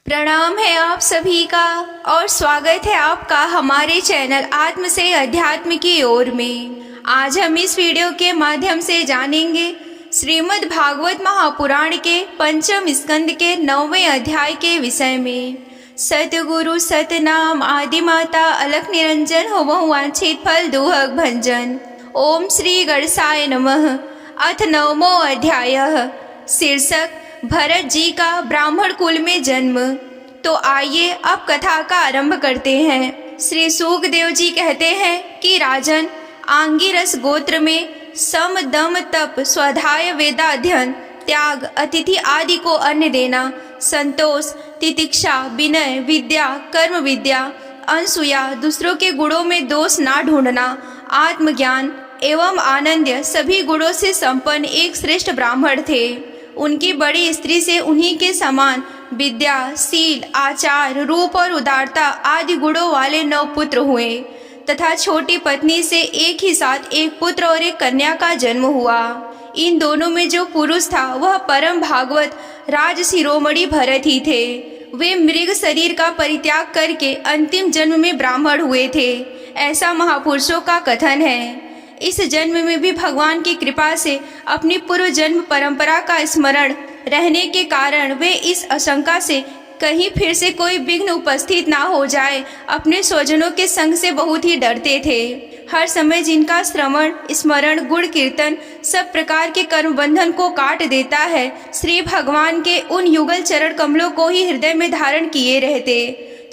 प्रणाम है आप सभी का और स्वागत है आपका हमारे चैनल आत्म से अध्यात्म की ओर में। आज हम इस वीडियो के माध्यम से जानेंगे श्रीमद् भागवत महापुराण के पंचम स्कंद के 9वें अध्याय के विषय में। सतगुरु सतनाम आदि माता अलख निरंजन होवहु वांछित फल दुहक भंजन। ओम श्री गणसाय नमः। अथ 9वां अध्याय। शीर्षक भरत जी का ब्राह्मण कुल में जन्म। तो आइए अब कथा का आरंभ करते हैं। श्री सुखदेव जी कहते हैं कि राजन, आंगिरस गोत्र में सम दम तप स्वाध्याय वेदाध्ययन त्याग अतिथि आदि को अन्न देना, संतोष तितिक्षा विनय विद्या कर्म विद्या अनसूया दूसरों के गुणों में दोष ना ढूंढना, आत्मज्ञान एवं आनंद सभी गुणों से संपन्न एक श्रेष्ठ ब्राह्मण थे। उनकी बड़ी स्त्री से उन्हीं के समान विद्या शील आचार रूप और उदारता आदि गुणों वाले 9 पुत्र हुए तथा छोटी पत्नी से एक ही साथ एक पुत्र और एक कन्या का जन्म हुआ। इन दोनों में जो पुरुष था वह परम भागवत राज शिरोमणि भरत ही थे। वे मृग शरीर का परित्याग करके अंतिम जन्म में ब्राह्मण हुए थे, ऐसा महापुरुषों का कथन है। इस जन्म में भी भगवान की कृपा से अपनी पूर्व जन्म परंपरा का स्मरण रहने के कारण वे इस आशंका से कहीं फिर से कोई विघ्न उपस्थित ना हो जाए अपने स्वजनों के संग से बहुत ही डरते थे। हर समय जिनका श्रवण स्मरण गुण कीर्तन सब प्रकार के कर्म बंधन को काट देता है, श्री भगवान के उन युगल चरण कमलों को ही हृदय में धारण किए रहते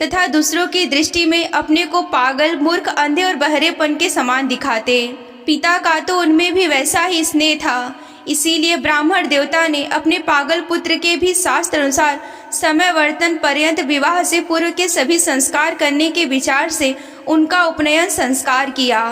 तथा दूसरों की दृष्टि में अपने को पागल मूर्ख अंधे और बहरेपन के समान दिखाते। पिता का तो उनमें भी वैसा ही स्नेह था, इसीलिए ब्राह्मण देवता ने अपने पागल पुत्र के भी शास्त्र अनुसार समय वर्तन पर्यंत विवाह से पूर्व के सभी संस्कार करने के विचार से उनका उपनयन संस्कार किया।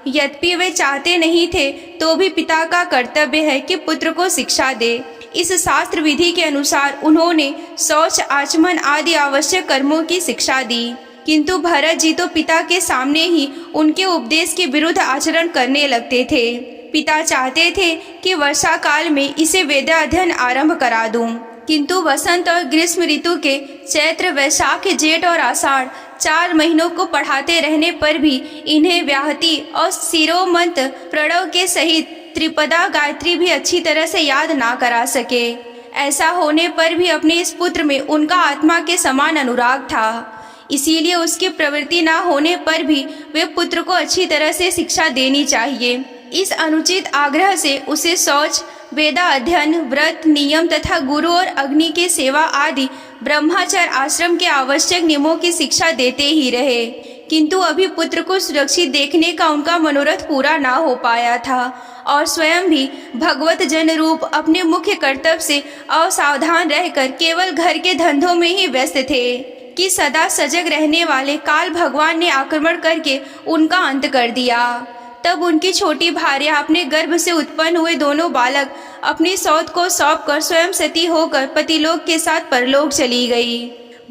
यद्यपि वे चाहते नहीं थे तो भी पिता का कर्तव्य है कि पुत्र को शिक्षा दे। इस शास्त्र विधि के अनुसार उन्होंने शौच आचमन आदि आवश्यक कर्मों की शिक्षा दी, किंतु भरत जी तो पिता के सामने ही उनके उपदेश के विरुद्ध आचरण करने लगते थे। पिता चाहते थे कि वर्षा काल में इसे वेदाध्ययन आरंभ करा दूं, किंतु वसंत और ग्रीष्म ऋतु के चैत्र वैशाख जेठ और आषाढ़ 4 महीनों को पढ़ाते रहने पर भी इन्हें व्याहति और शिरोमंत प्रणव के सहित त्रिपदा गायत्री भी अच्छी तरह से याद ना करा सके। ऐसा होने पर भी अपने इस पुत्र में उनका आत्मा के समान अनुराग था, इसीलिए उसकी प्रवृत्ति ना होने पर भी वे पुत्र को अच्छी तरह से शिक्षा देनी चाहिए। इस अनुचित आग्रह से उसे शौच वेदा अध्ययन व्रत नियम तथा गुरु और अग्नि के सेवा आदि ब्रह्मचर्य आश्रम के आवश्यक नियमों की शिक्षा देते ही रहे, किंतु अभी पुत्र को सुरक्षित देखने का उनका मनोरथ पूरा ना हो पाया था और स्वयं भी भगवत जन रूप अपने मुख्य कर्तव्य से असावधान रहकर केवल घर के धंधों में ही व्यस्त थे कि सदा सजग रहने वाले काल भगवान ने आक्रमण करके उनका अंत कर दिया। तब उनकी छोटी भार्या अपने गर्भ से उत्पन्न हुए दोनों बालक अपनी सौत को सौंप कर स्वयं सती होकर पतिलोक के साथ परलोक चली गई।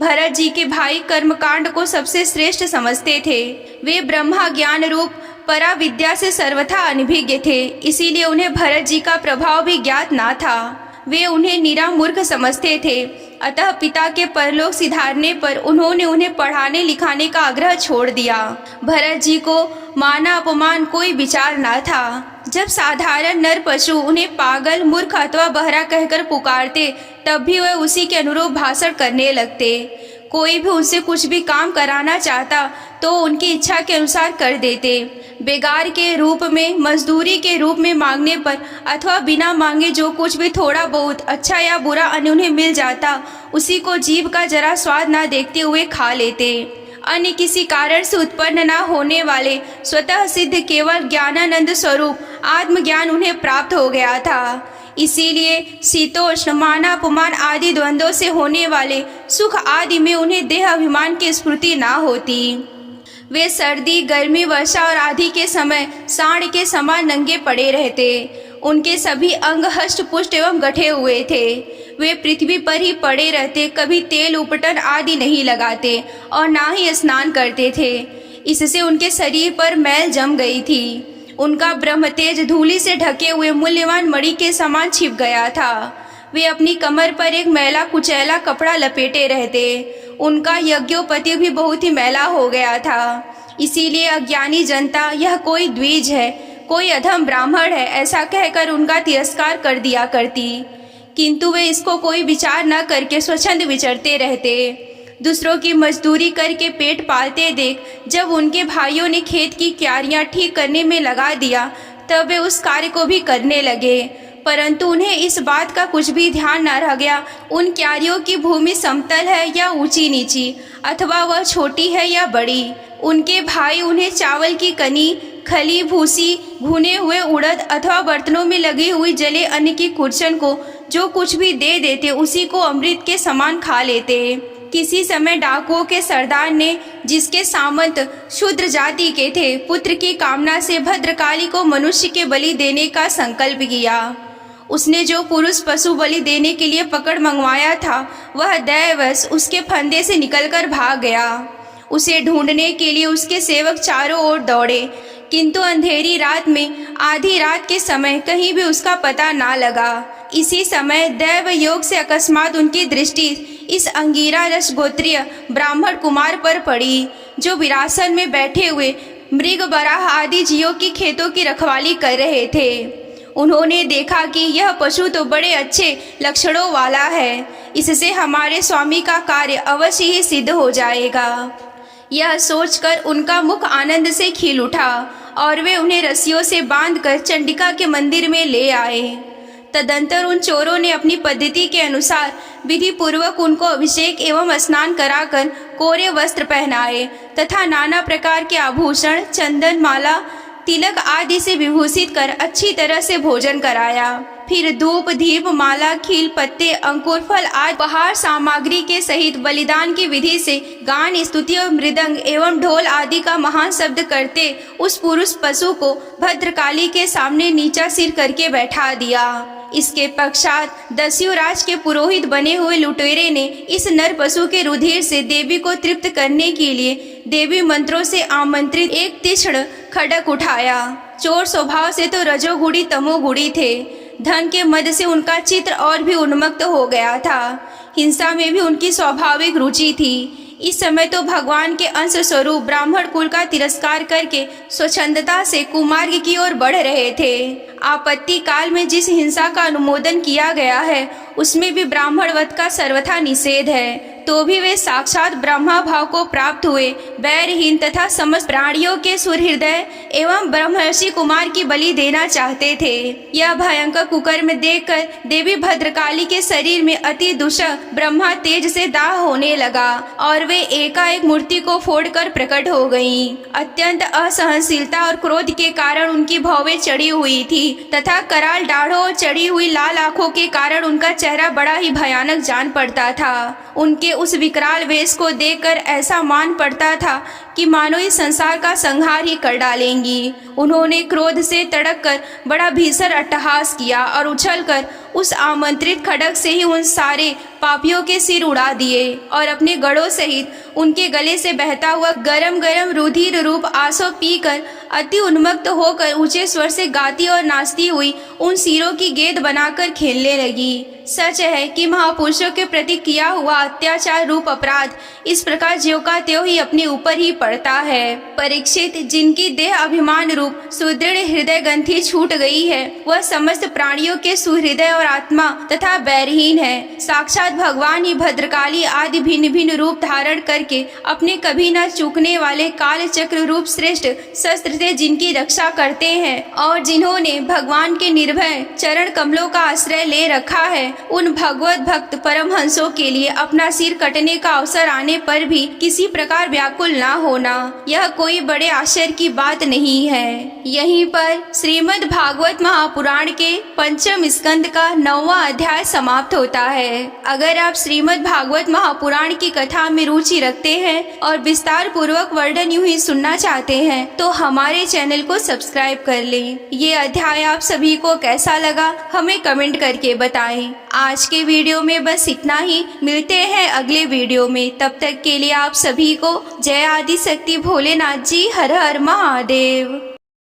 भरत जी के भाई कर्मकांड को सबसे श्रेष्ठ समझते थे। वे ब्रह्मा ज्ञान रूप परा विद्या से सर्वथा अनभिज्ञ थे, इसीलिए उन्हें भरत जी का प्रभाव भी ज्ञात ना था। वे उन्हें निरा मूर्ख समझते थे, अतः पिता के परलोक सिधारने पर उन्होंने उन्हें पढ़ाने लिखाने का आग्रह छोड़ दिया। भरत जी को माना अपमान कोई विचार ना था। जब साधारण नर पशु उन्हें पागल मूर्ख अथवा बहरा कहकर पुकारते तब भी वे उसी के अनुरूप भाषण करने लगते। कोई भी उनसे कुछ भी काम कराना चाहता तो उनकी इच्छा के अनुसार कर देते। बेगार के रूप में मजदूरी के रूप में मांगने पर अथवा बिना मांगे जो कुछ भी थोड़ा बहुत अच्छा या बुरा अन्न उन्हें मिल जाता उसी को जीभ का जरा स्वाद ना देखते हुए खा लेते। अन्य किसी कारण से उत्पन्न न होने वाले स्वतः सिद्ध केवल ज्ञानानंद स्वरूप आत्मज्ञान उन्हें प्राप्त हो गया था। इसीलिए शीतोष्ण माना अपमान आदि द्वंद्वों से होने वाले सुख आदि में उन्हें देह अभिमान की स्फूर्ति ना होती। वे सर्दी गर्मी वर्षा और आदि के समय सांड के समान नंगे पड़े रहते। उनके सभी अंग हष्ट पुष्ट एवं गठे हुए थे। वे पृथ्वी पर ही पड़े रहते, कभी तेल उपटन आदि नहीं लगाते और ना ही स्नान करते थे। इससे उनके शरीर पर मैल जम गई थी। उनका ब्रह्म तेज धूलि से ढके हुए मूल्यवान मणि के समान छिप गया था। वे अपनी कमर पर एक मैला कुचैला कपड़ा लपेटे रहते। उनका यज्ञोपति भी बहुत ही मैला हो गया था। इसीलिए अज्ञानी जनता यह कोई द्विज है, कोई अधम ब्राह्मण है, ऐसा कहकर उनका तिरस्कार कर दिया करती। किंतु वे इसको कोई विचार न करके स्वच्छंद विचरते रहते। दूसरों की मजदूरी करके पेट पालते देख जब उनके भाइयों ने खेत की क्यारियां ठीक करने में लगा दिया, तब वे उस कार्य को भी करने लगे। परंतु उन्हें इस बात का कुछ भी ध्यान न रह गया उन क्यारियों की भूमि समतल है या ऊंची नीची, अथवा वह छोटी है या बड़ी। उनके भाई उन्हें चावल की कनी, खली, भूसी, भुने हुए उड़द अथवा बर्तनों में लगी हुई जले अन्न की कुर्चन को जो कुछ भी दे देते, उसी को अमृत के समान खा लेते। किसी समय डाकुओं के सरदार ने, जिसके सामंत शूद्र जाति के थे, पुत्र की कामना से भद्रकाली को मनुष्य के बलि देने का संकल्प किया। उसने जो पुरुष पशु बलि देने के लिए पकड़ मंगवाया था, वह दैवश उसके फंदे से निकलकर भाग गया। उसे ढूंढने के लिए उसके सेवक चारों ओर दौड़े, किंतु अंधेरी रात में आधी रात के समय कहीं भी उसका पता ना लगा। इसी समय दैव योग से अकस्मात उनकी दृष्टि इस अंगीरा रस गोत्रीय ब्राह्मण कुमार पर पड़ी, जो विरासन में बैठे हुए मृग, बराह आदि जीवों की खेतों की रखवाली कर रहे थे। उन्होंने देखा कि यह पशु तो बड़े अच्छे लक्षणों वाला है, इससे हमारे स्वामी का कार्य अवश्य ही सिद्ध हो जाएगा। यह सोचकर उनका मुख आनंद से खिल उठा और वे उन्हें रस्सियों से बांधकर चंडिका के मंदिर में ले आए। तदंतर उन चोरों ने अपनी पद्धति के अनुसार विधि पूर्वक उनको अभिषेक एवं स्नान कराकर कोरे वस्त्र पहनाए तथा नाना प्रकार के आभूषण, चंदन, माला, तिलक आदि से विभूषित कर अच्छी तरह से भोजन कराया। फिर धूप, दीप, माला, खील, पत्ते, अंकुर, फल आदि उपहार सामग्री के सहित बलिदान की विधि से गान, स्तुति और मृदंग एवं ढोल आदि का महान शब्द करते उस पुरुष पशु को भद्रकाली के सामने नीचा सिर करके बैठा दिया। इसके पश्चात दस्युराज के पुरोहित बने हुए लुटेरे ने इस नर पशु के रुधिर से देवी को तृप्त करने के लिए देवी मंत्रों से आमंत्रित एक तीक्ष्ण खड्ग उठाया। चोर स्वभाव से तो रजोगुणी तमोगुणी थे। धन के मद से उनका चित्र और भी उन्मत्त हो गया था। हिंसा में भी उनकी स्वाभाविक रुचि थी। इस समय तो भगवान के अंश स्वरूप ब्राह्मण कुल का तिरस्कार करके स्वच्छंदता से कुमार्ग की ओर बढ़ रहे थे। आपत्ति काल में जिस हिंसा का अनुमोदन किया गया है, उसमें भी ब्राह्मण वध का सर्वथा निषेध है। तो भी वे साक्षात ब्रह्मा भाव को प्राप्त हुए बैरहीन तथा समस्त प्राणियों के सुहृदय एवं ब्रह्मर्षि कुमार की बलि देना चाहते थे। यह भयंकर कुकर्म देखकर देवी भद्रकाली के शरीर में अति दूषक ब्रह्मा तेज से दाह होने लगा और वे एकाएक मूर्ति को फोड़कर प्रकट हो गईं। अत्यंत असहनशीलता और क्रोध के कारण उनकी भौवें चढ़ी हुई थी तथा कराल दाढ़ों और चढ़ी हुई लाल आंखों के कारण उनका चेहरा बड़ा ही भयानक जान पड़ता था। उनके उस विकराल वेश को देखकर ऐसा मान पड़ता था कि मानो इस संसार का संहार ही कर डालेंगी। उन्होंने क्रोध से तड़क कर बड़ा भीषण अट्टहास किया और उछलकर उस आमंत्रित खड्ग से ही उन सारे पापियों के सिर उड़ा दिए और अपने गढ़ों सहित उनके गले से बहता हुआ गरम गरम रुधिर रूप आंसू पीकर अति उन्मत्त होकर ऊंचे स्वर से गाती और नाचती हुई उन सिरों की गेंद बनाकर खेलने लगी। सच है कि महापुरुषों के प्रति किया हुआ अत्याचार रूप अपराध इस प्रकार ज्यों का त्यों ही अपने ऊपर ही पड़ता है। परीक्षित, जिनकी देह अभिमान रूप सुदृढ़ हृदय ग्रंथि छूट गई है, वह समस्त प्राणियों के सुहृदय और आत्मा तथा बैरहीन है। साक्षात भगवान ही भद्रकाली आदि भिन्न भिन्न रूप धारण करके अपने कभी न चूकने वाले काल चक्र रूप श्रेष्ठ शस्त्र से जिनकी रक्षा करते हैं और जिन्होंने भगवान के निर्भय चरण कमलों का आश्रय ले रखा है, उन भगवत भक्त परमहंसों के लिए अपना सिर कटने का अवसर आने पर भी किसी प्रकार व्याकुल न होना, यह कोई बड़े आश्चर्य की बात नहीं है। यहीं पर श्रीमद् भागवत महापुराण के पंचम स्कंद का 9वां अध्याय समाप्त होता है। अगर आप श्रीमद् भागवत महापुराण की कथा में रुचि रखते हैं और विस्तार पूर्वक वर्णन यूं ही सुनना चाहते हैं, तो हमारे चैनल को सब्सक्राइब कर लें। ये अध्याय आप सभी को कैसा लगा हमें कमेंट करके बताएं। आज के वीडियो में बस इतना ही। मिलते हैं अगले वीडियो में। तब तक के लिए आप सभी को जय आदि शक्ति भोलेनाथ जी। हर हर महादेव।